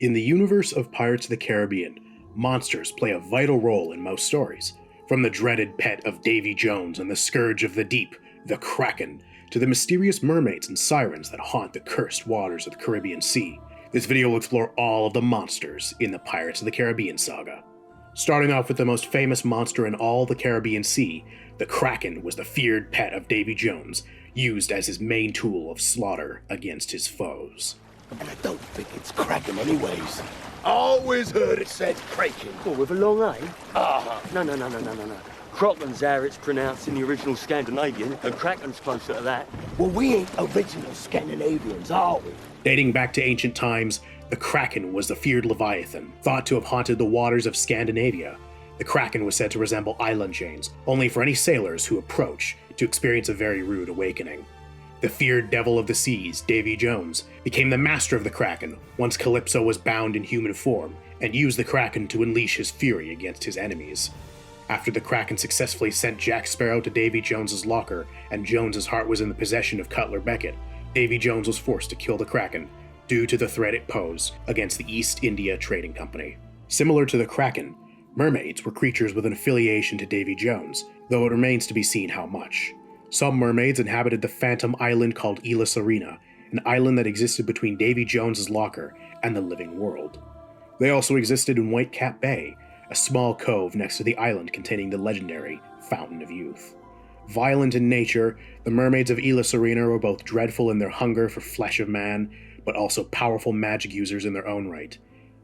In the universe of Pirates of the Caribbean, monsters play a vital role in most stories. From the dreaded pet of Davy Jones and the scourge of the deep, the Kraken, to the mysterious mermaids and sirens that haunt the cursed waters of the Caribbean Sea. This video will explore all of the monsters in the Pirates of the Caribbean saga. Starting off with the most famous monster in all the Caribbean Sea, the Kraken was the feared pet of Davy Jones, used as his main tool of slaughter against his foes. And I don't think it's Kraken anyways. I always heard it said Kraken. Well, with a long A? Uh-huh. No. Kraken's how it's pronounced in the original Scandinavian, and Kraken's closer to that. Well, we ain't original Scandinavians, are we? Dating back to ancient times, the Kraken was the feared leviathan, thought to have haunted the waters of Scandinavia. The Kraken was said to resemble island chains, only for any sailors who approach to experience a very rude awakening. The feared devil of the seas, Davy Jones, became the master of the Kraken once Calypso was bound in human form, and used the Kraken to unleash his fury against his enemies. After the Kraken successfully sent Jack Sparrow to Davy Jones's locker, and Jones's heart was in the possession of Cutler Beckett, Davy Jones was forced to kill the Kraken due to the threat it posed against the East India Trading Company. Similar to the Kraken, mermaids were creatures with an affiliation to Davy Jones, though it remains to be seen how much. Some mermaids inhabited the phantom island called S.E.A, an island that existed between Davy Jones's locker and the living world. They also existed in Whitecap Bay, a small cove next to the island containing the legendary Fountain of Youth. Violent in nature, the mermaids of S.E.A were both dreadful in their hunger for flesh of man, but also powerful magic users in their own right.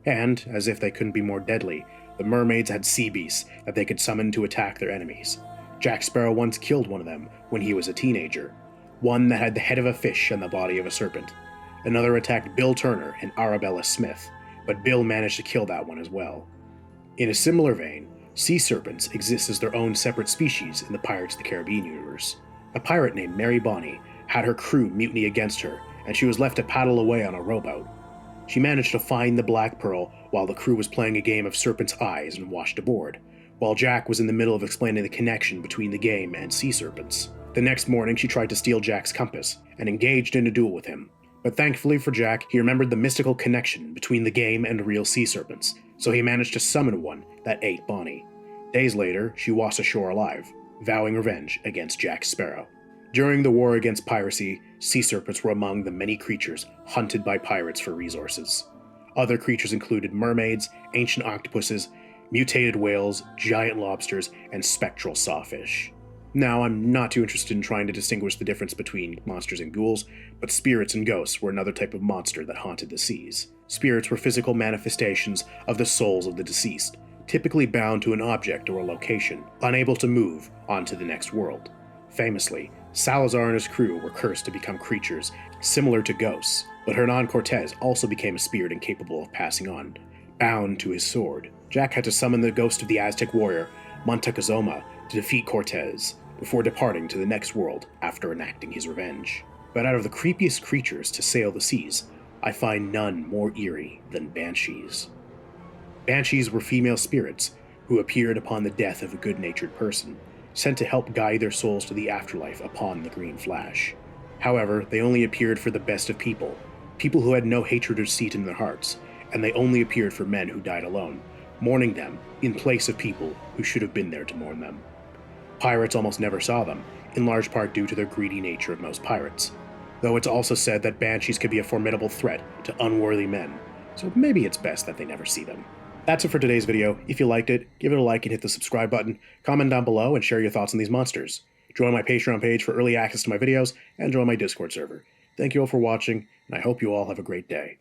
And, as if they couldn't be more deadly, the mermaids had sea beasts that they could summon to attack their enemies. Jack Sparrow once killed one of them when he was a teenager, one that had the head of a fish and the body of a serpent. Another attacked Bill Turner and Arabella Smith, but Bill managed to kill that one as well. In a similar vein, sea serpents exist as their own separate species in the Pirates of the Caribbean universe. A pirate named Mary Bonny had her crew mutiny against her, and she was left to paddle away on a rowboat. She managed to find the Black Pearl while the crew was playing a game of Serpent's Eyes and washed aboard, while Jack was in the middle of explaining the connection between the game and sea serpents. The next morning, she tried to steal Jack's compass and engaged in a duel with him. But thankfully for Jack, he remembered the mystical connection between the game and real sea serpents, so he managed to summon one that ate Bonny. Days later, she washed ashore alive, vowing revenge against Jack Sparrow. During the war against piracy, sea serpents were among the many creatures hunted by pirates for resources. Other creatures included mermaids, ancient octopuses, mutated whales, giant lobsters, and spectral sawfish. Now, I'm not too interested in trying to distinguish the difference between monsters and ghouls, but spirits and ghosts were another type of monster that haunted the seas. Spirits were physical manifestations of the souls of the deceased, typically bound to an object or a location, unable to move on to the next world. Famously, Salazar and his crew were cursed to become creatures similar to ghosts, but Hernan Cortez also became a spirit incapable of passing on, bound to his sword. Jack had to summon the ghost of the Aztec warrior, Montezuma, to defeat Cortez, before departing to the next world after enacting his revenge. But out of the creepiest creatures to sail the seas, I find none more eerie than banshees. Banshees were female spirits who appeared upon the death of a good-natured person, sent to help guide their souls to the afterlife upon the green flash. However, they only appeared for the best of people who had no hatred or deceit in their hearts, and they only appeared for men who died alone, mourning them in place of people who should have been there to mourn them. Pirates almost never saw them, in large part due to their greedy nature of most pirates, though it's also said that banshees could be a formidable threat to unworthy men, so maybe it's best that they never see them. That's it for today's video. If you liked it, give it a like and hit the subscribe button, comment down below and share your thoughts on these monsters. Join my Patreon page for early access to my videos, and join my Discord server. Thank you all for watching, and I hope you all have a great day.